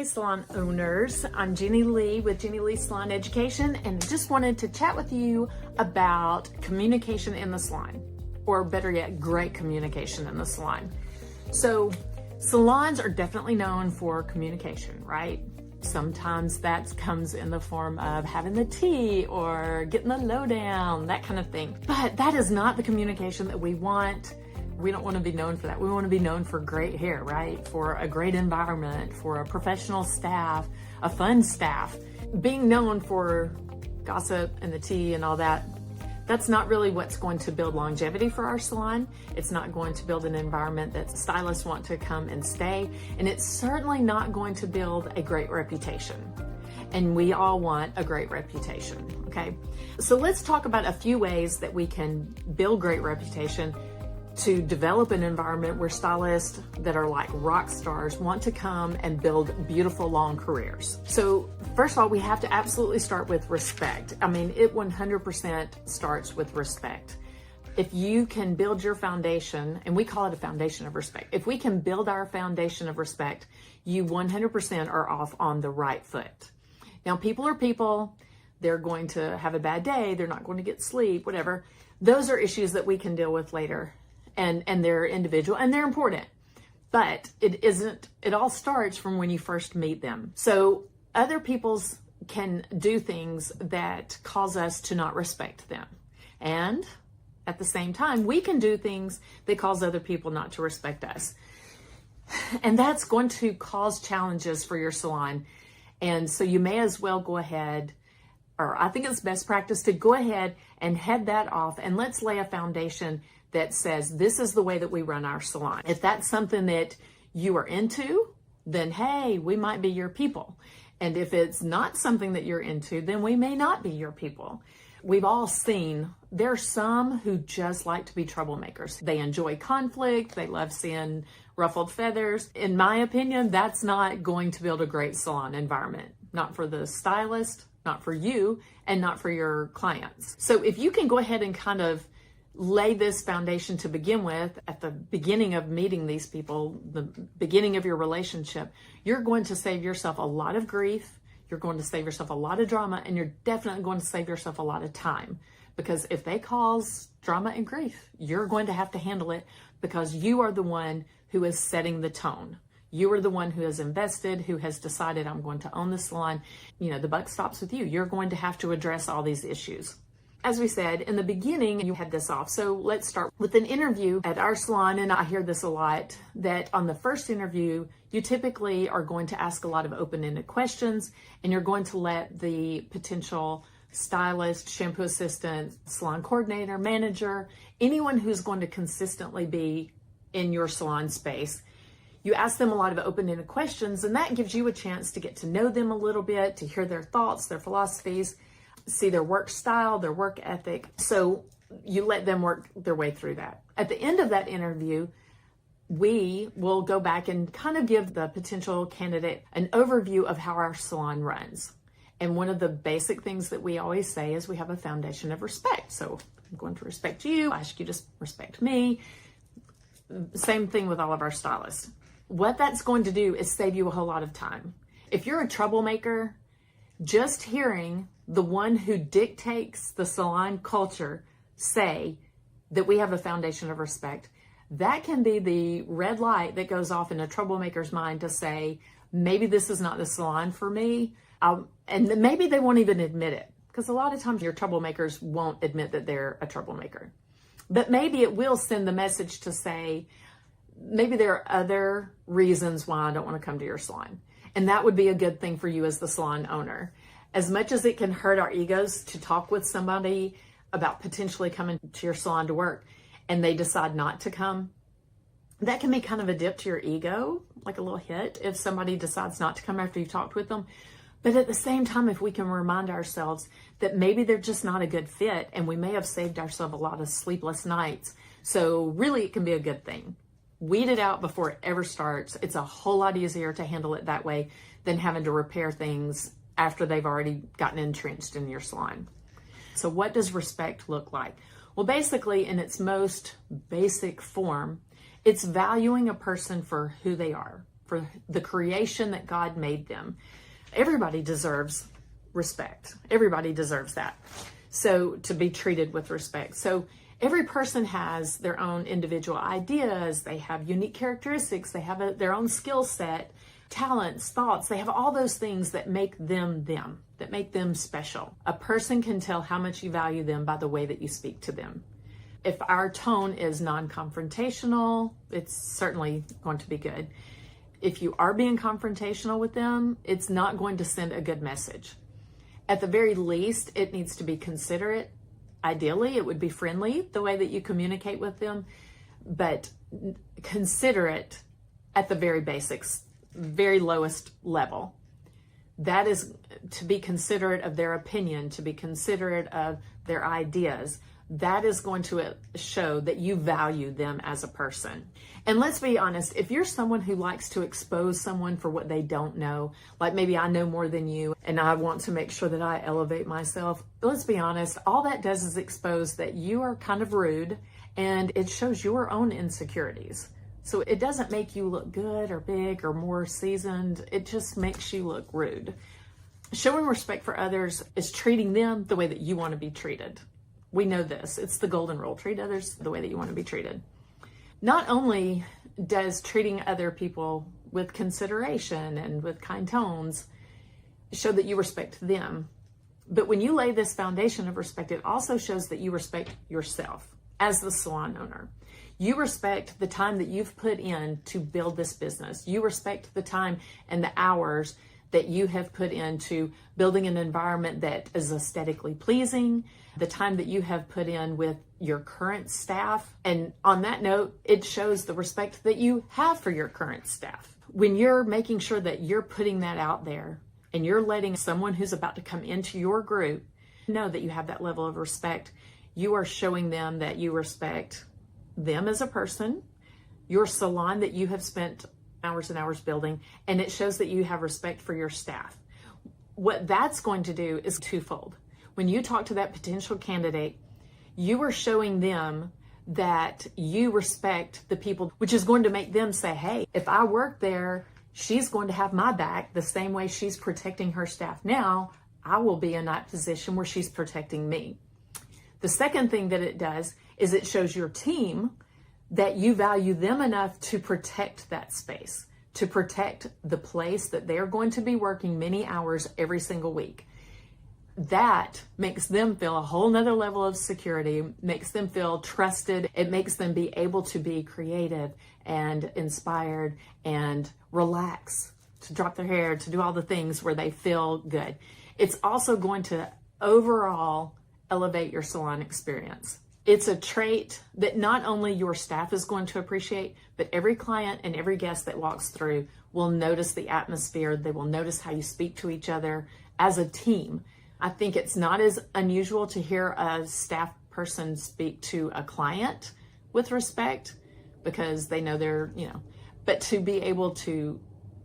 Hey salon owners, I'm Jeannie Lee with Jeannie Lee Salon Education, and just wanted to chat with you about communication in the salon, or better yet, great communication in the salon. So salons are definitely known for communication, right? Sometimes that comes in the form of having the tea or getting the lowdown, that kind of thing. But that is not the communication that we want. We don't want to be known for that. We want to be known for great hair, right? For a great environment, for a professional staff, a fun staff. Being known for gossip and the tea and all that, that's not really what's going to build longevity for our salon. It's not going to build an environment that stylists want to come and stay. And it's certainly not going to build a great reputation. And we all want a great reputation, okay? So let's talk about a few ways that we can build great reputation to develop an environment where stylists that are like rock stars want to come and build beautiful long careers. So first of all, we have to absolutely start with respect. I mean, it 100% starts with respect. If you can build your foundation, and we call it a foundation of respect, if we can build our foundation of respect, you 100% are off on the right foot. Now, people are people. They're going to have a bad day. They're not going to get sleep, whatever. Those are issues that we can deal with later. And they're individual and they're important, but it all starts from when you first meet them. So other people's can do things that cause us to not respect them. And at the same time, we can do things that cause other people not to respect us. And that's going to cause challenges for your salon. And so you may as well go ahead, or I think it's best practice to go ahead and head that off, and let's lay a foundation that says this is the way that we run our salon. If that's something that you are into, then hey, we might be your people. And if it's not something that you're into, then we may not be your people. We've all seen there's some who just like to be troublemakers. They enjoy conflict. They love seeing ruffled feathers. In my opinion, that's not going to build a great salon environment. Not for the stylist, not for you, and not for your clients. So if you can go ahead and kind of lay this foundation to begin with at the beginning of meeting these people, the beginning of your relationship, you're going to save yourself a lot of grief. You're going to save yourself a lot of drama, and you're definitely going to save yourself a lot of time, because if they cause drama and grief, you're going to have to handle it, because you are the one who is setting the tone. You are the one who has invested, who has decided I'm going to own the salon. You know, the buck stops with you. You're going to have to address all these issues. As we said, in the beginning, you head this off. So let's start with an interview at our salon. And I hear this a lot, that on the first interview, you typically are going to ask a lot of open-ended questions, and you're going to let the potential stylist, shampoo assistant, salon coordinator, manager, anyone who's going to consistently be in your salon space, you ask them a lot of open-ended questions, and that gives you a chance to get to know them a little bit, to hear their thoughts, their philosophies, see their work style, their work ethic. So you let them work their way through that. At the end of that interview, we will go back and kind of give the potential candidate an overview of how our salon runs. And one of the basic things that we always say is we have a foundation of respect. So I'm going to respect you. I ask you to respect me. Same thing with all of our stylists. What that's going to do is save you a whole lot of time. If you're a troublemaker, just hearing the one who dictates the salon culture say that we have a foundation of respect, that can be the red light that goes off in a troublemaker's mind to say, maybe this is not the salon for me. And maybe they won't even admit it, because a lot of times your troublemakers won't admit that they're a troublemaker. But maybe it will send the message to say, maybe there are other reasons why I don't want to come to your salon. And that would be a good thing for you as the salon owner. As much as it can hurt our egos to talk with somebody about potentially coming to your salon to work and they decide not to come, that can be kind of a dip to your ego, like a little hit if somebody decides not to come after you've talked with them. But at the same time, if we can remind ourselves that maybe they're just not a good fit, and we may have saved ourselves a lot of sleepless nights. So really, it can be a good thing. Weed it out before it ever starts. It's a whole lot easier to handle it that way than having to repair things after they've already gotten entrenched in your salon. So what does respect look like? Well, basically, in its most basic form, it's valuing a person for who they are, for the creation that God made them. Everybody deserves respect. Everybody deserves that. So to be treated with respect. So every person has their own individual ideas. They have unique characteristics. They have their own skill set, talents, thoughts. They have all those things that make them them, that make them special. A person can tell how much you value them by the way that you speak to them. If our tone is non-confrontational, it's certainly going to be good. If you are being confrontational with them, it's not going to send a good message. At the very least, it needs to be considerate. Ideally, it would be friendly, the way that you communicate with them, but considerate at the very basics, very lowest level. That is to be considerate of their opinion, to be considerate of their ideas. That is going to show that you value them as a person. And let's be honest, if you're someone who likes to expose someone for what they don't know, like maybe I know more than you and I want to make sure that I elevate myself, let's be honest, all that does is expose that you are kind of rude, and it shows your own insecurities. So it doesn't make you look good or big or more seasoned. It just makes you look rude. Showing respect for others is treating them the way that you want to be treated. We know this. It's the golden rule. Treat others the way that you want to be treated. Not only does treating other people with consideration and with kind tones show that you respect them, but when you lay this foundation of respect, it also shows that you respect yourself as the salon owner. You respect the time that you've put in to build this business. You respect the time and the hours that you have put into building an environment that is aesthetically pleasing, the time that you have put in with your current staff. And on that note, it shows the respect that you have for your current staff. When you're making sure that you're putting that out there and you're letting someone who's about to come into your group know that you have that level of respect, you are showing them that you respect them as a person, your salon that you have spent hours and hours building, and it shows that you have respect for your staff. What that's going to do is twofold. When you talk to that potential candidate, you are showing them that you respect the people, which is going to make them say, hey, if I work there, she's going to have my back the same way she's protecting her staff now. I will be in that position where she's protecting me. The second thing that it does is it shows your team that you value them enough to protect that space, to protect the place that they're going to be working many hours every single week. That makes them feel a whole nother level of security, makes them feel trusted. It makes them be able to be creative and inspired and relax, to drop their hair, to do all the things where they feel good. It's also going to overall elevate your salon experience. It's a trait that not only your staff is going to appreciate, but every client and every guest that walks through will notice the atmosphere. They will notice how you speak to each other as a team. I think it's not as unusual to hear a staff person speak to a client with respect because they know but to be able to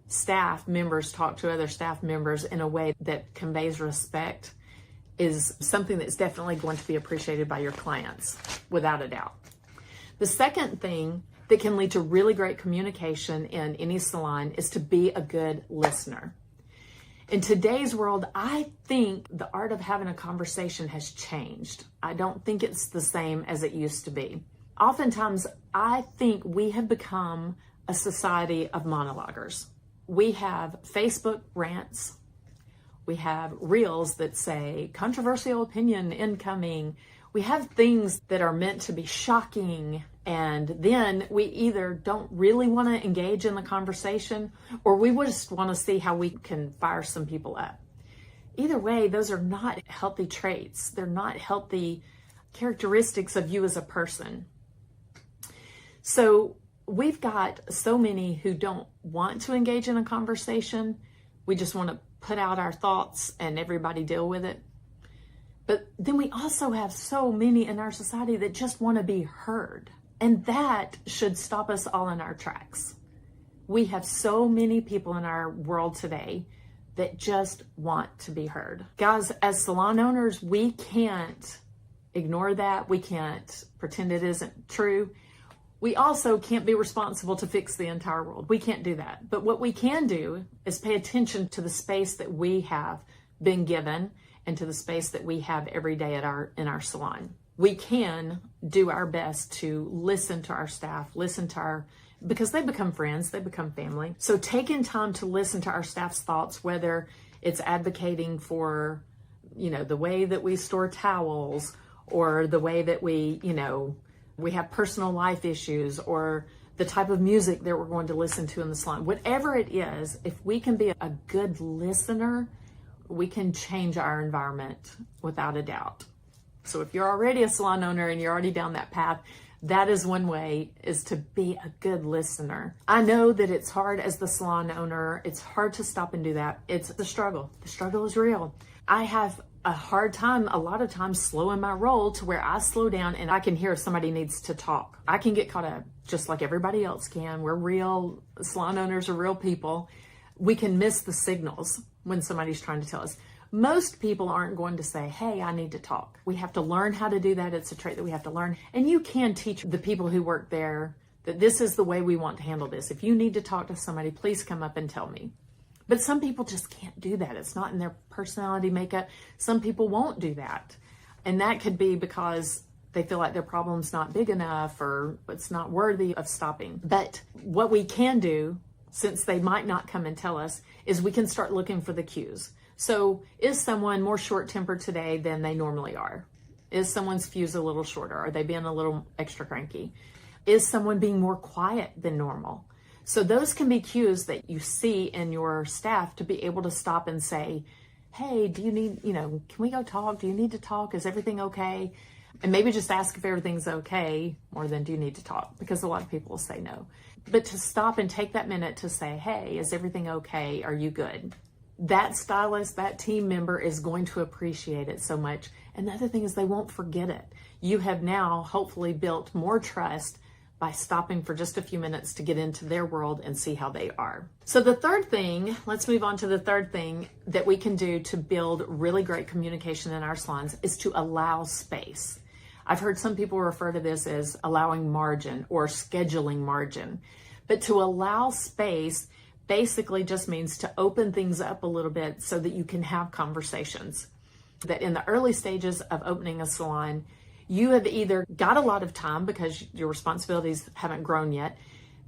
staff members talk to other staff members in a way that conveys respect is something that's definitely going to be appreciated by your clients, without a doubt. The second thing that can lead to really great communication in any salon is to be a good listener. In today's world, I think the art of having a conversation has changed. I don't think it's the same as it used to be. Oftentimes, I think we have become a society of monologuers. We have Facebook rants. We have reels that say controversial opinion incoming. We have things that are meant to be shocking, and then we either don't really want to engage in the conversation or we just want to see how we can fire some people up. Either way, those are not healthy traits. They're not healthy characteristics of you as a person. So we've got so many who don't want to engage in a conversation. We just want to put out our thoughts and everybody deal with it. But then we also have so many in our society that just want to be heard. And that should stop us all in our tracks. We have so many people in our world today that just want to be heard. Guys, as salon owners, we can't ignore that. We can't pretend it isn't true. We also can't be responsible to fix the entire world. We can't do that. But what we can do is pay attention to the space that we have been given and to the space that we have every day in our salon. We can do our best to listen to our staff, because they become friends, they become family. So taking time to listen to our staff's thoughts, whether it's advocating for, the way that we store towels, or the way that we have personal life issues, or the type of music that we're going to listen to in the salon. Whatever it is, if we can be a good listener, we can change our environment without a doubt. So if you're already a salon owner and you're already down that path, that is one way, is to be a good listener. I know that it's hard as the salon owner. It's hard to stop and do that. It's the struggle. The struggle is real. I have a hard time a lot of times slowing my roll to where I slow down and I can hear if somebody needs to talk. I can get caught up just like everybody else can. We're real, salon owners are real people. We can miss the signals when somebody's trying to tell us. Most people aren't going to say, hey, I need to talk. We have to learn how to do that. It's a trait that we have to learn. And you can teach the people who work there that this is the way we want to handle this. If you need to talk to somebody, please come up and tell me. But some people just can't do that. It's not in their personality makeup. Some people won't do that. And that could be because they feel like their problem's not big enough or it's not worthy of stopping. But what we can do, since they might not come and tell us, is we can start looking for the cues. So is someone more short-tempered today than they normally are? Is someone's fuse a little shorter? Are they being a little extra cranky? Is someone being more quiet than normal? So those can be cues that you see in your staff to be able to stop and say, hey, do you need, can we go talk? Do you need to talk? Is everything okay? And maybe just ask if everything's okay more than do you need to talk? Because a lot of people will say no. But to stop and take that minute to say, hey, is everything okay? Are you good? That stylist, that team member is going to appreciate it so much. And the other thing is they won't forget it. You have now hopefully built more trust by stopping for just a few minutes to get into their world and see how they are. So the third thing, let's move on to the third thing that we can do to build really great communication in our salons is to allow space. I've heard some people refer to this as allowing margin or scheduling margin. But to allow space basically just means to open things up a little bit so that you can have conversations. That in the early stages of opening a salon, you have either got a lot of time because your responsibilities haven't grown yet,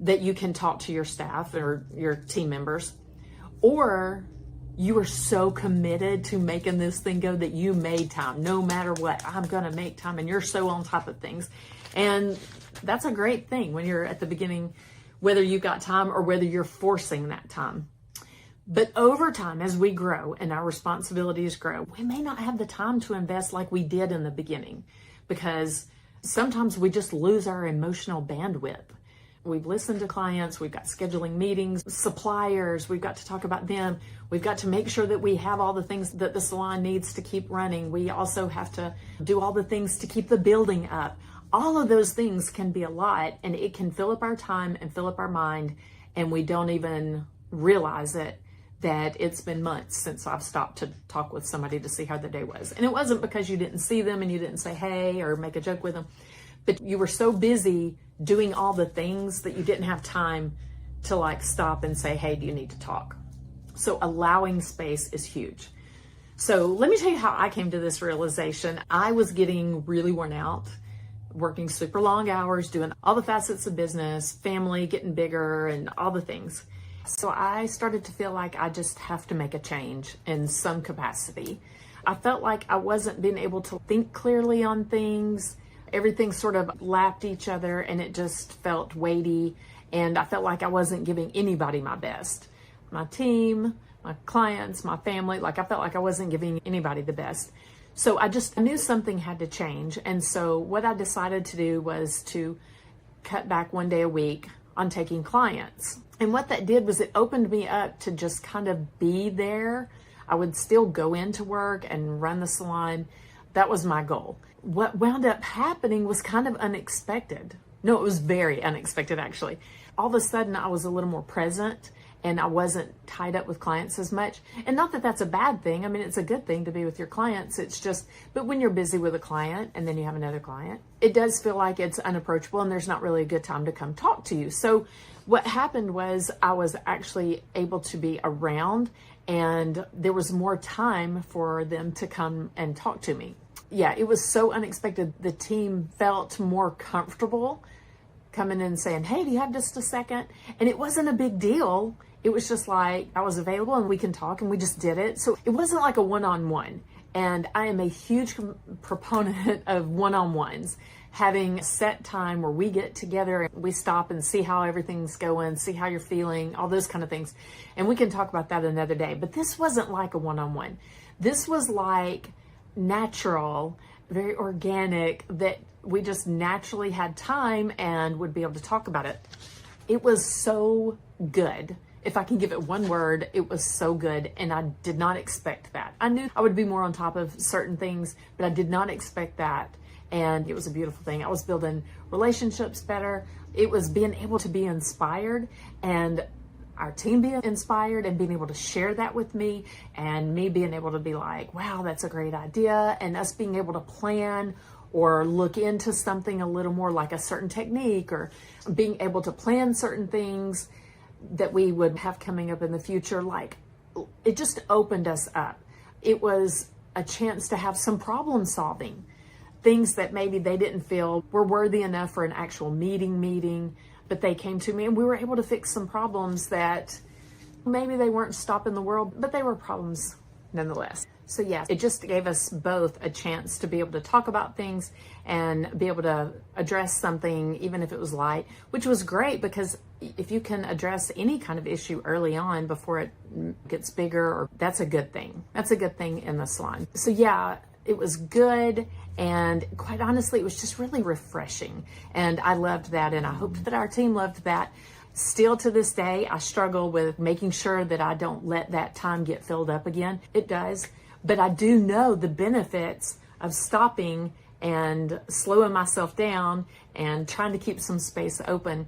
that you can talk to your staff or your team members, or you are so committed to making this thing go that you made time. No matter what, I'm gonna make time, and you're so on top of things. And that's a great thing when you're at the beginning, whether you've got time or whether you're forcing that time. But over time, as we grow and our responsibilities grow, we may not have the time to invest like we did in the beginning, because sometimes we just lose our emotional bandwidth. We've listened to clients, we've got scheduling meetings, suppliers, we've got to talk about them. We've got to make sure that we have all the things that the salon needs to keep running. We also have to do all the things to keep the building up. All of those things can be a lot, and it can fill up our time and fill up our mind, and we don't even realize it, that it's been months since I've stopped to talk with somebody to see how the day was. And it wasn't because you didn't see them and you didn't say hey or make a joke with them, but you were so busy doing all the things that you didn't have time to stop and say, hey, do you need to talk? So allowing space is huge. So let me tell you how I came to this realization. I was getting really worn out, working super long hours, doing all the facets of business, family getting bigger, and all the things. So I started to feel like I just have to make a change in some capacity. I felt like I wasn't being able to think clearly on things. Everything sort of lapped each other, and it just felt weighty. And I felt like I wasn't giving anybody my best. My team, my clients, my family, I felt like I wasn't giving anybody the best. So I knew something had to change. And so what I decided to do was to cut back one day a week on taking clients. And what that did was it opened me up to just kind of be there. I would still go into work and run the salon. That was my goal. What wound up happening was kind of unexpected. No, it was very unexpected, actually. All of a sudden, I was a little more present, and I wasn't tied up with clients as much. And not that that's a bad thing. I mean, it's a good thing to be with your clients. It's just, but when you're busy with a client and then you have another client, it does feel like it's unapproachable and there's not really a good time to come talk to you. So what happened was I was actually able to be around, and there was more time for them to come and talk to me. Yeah, it was so unexpected. The team felt more comfortable coming in and saying, hey, do you have just a second? And it wasn't a big deal. It was just like, I was available and we can talk, and we just did it. So it wasn't like a one-on-one. And I am a huge proponent of one-on-ones, having set time where we get together and we stop and see how everything's going, see how you're feeling, all those kind of things. And we can talk about that another day. But this wasn't like a one-on-one. This was like natural, very organic, that we just naturally had time and would be able to talk about it. It was so good. If I can give it one word, it was so good. And I did not expect that. I knew I would be more on top of certain things, but I did not expect that. And it was a beautiful thing. I was building relationships better. It was being able to be inspired, and our team being inspired and being able to share that with me, and me being able to be like, wow, that's a great idea. And us being able to plan or look into something a little more, like a certain technique, or being able to plan certain things that we would have coming up in the future. Like, it just opened us up. It was a chance to have some problem solving, things that maybe they didn't feel were worthy enough for an actual meeting, but they came to me and we were able to fix some problems that maybe they weren't stopping the world, but they were problems nonetheless. So yeah, it just gave us both a chance to be able to talk about things and be able to address something, even if it was light, which was great, because if you can address any kind of issue early on before it gets bigger, or that's a good thing. That's a good thing in the salon. So yeah, it was good. And quite honestly, it was just really refreshing. And I loved that. And I hoped that our team loved that. Still to this day, I struggle with making sure that I don't let that time get filled up again. It does. But I do know the benefits of stopping and slowing myself down and trying to keep some space open,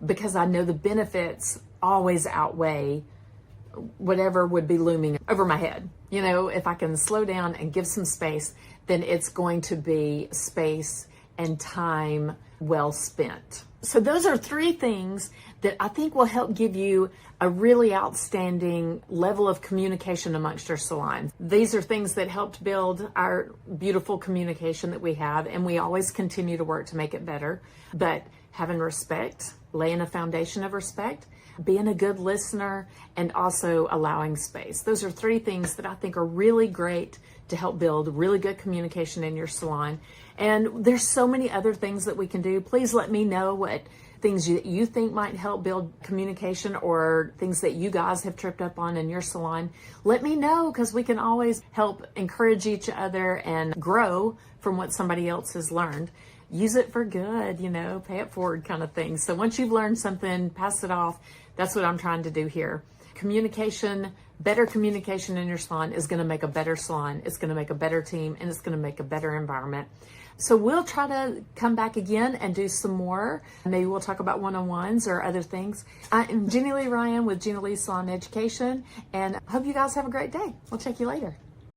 because I know the benefits always outweigh whatever would be looming over my head. You know, if I can slow down and give some space, then it's going to be space and time well spent. So those are 3 things that I think will help give you a really outstanding level of communication amongst your salon. These are things that helped build our beautiful communication that we have, and we always continue to work to make it better. But having respect, laying a foundation of respect, being a good listener, and also allowing space. Those are 3 things that I think are really great to help build really good communication in your salon. And there's so many other things that we can do. Please let me know what things you think might help build communication, or things that you guys have tripped up on in your salon. Let me know, because we can always help encourage each other and grow from what somebody else has learned. Use it for good, you know, pay it forward kind of thing. So once you've learned something, pass it off. That's what I'm trying to do here. Communication, better communication in your salon is going to make a better salon. It's going to make a better team, and it's going to make a better environment. So we'll try to come back again and do some more. Maybe we'll talk about one-on-ones or other things. I am Jenny Lee Ryan with Jenny Lee Salon Education, and I hope you guys have a great day. We'll check you later.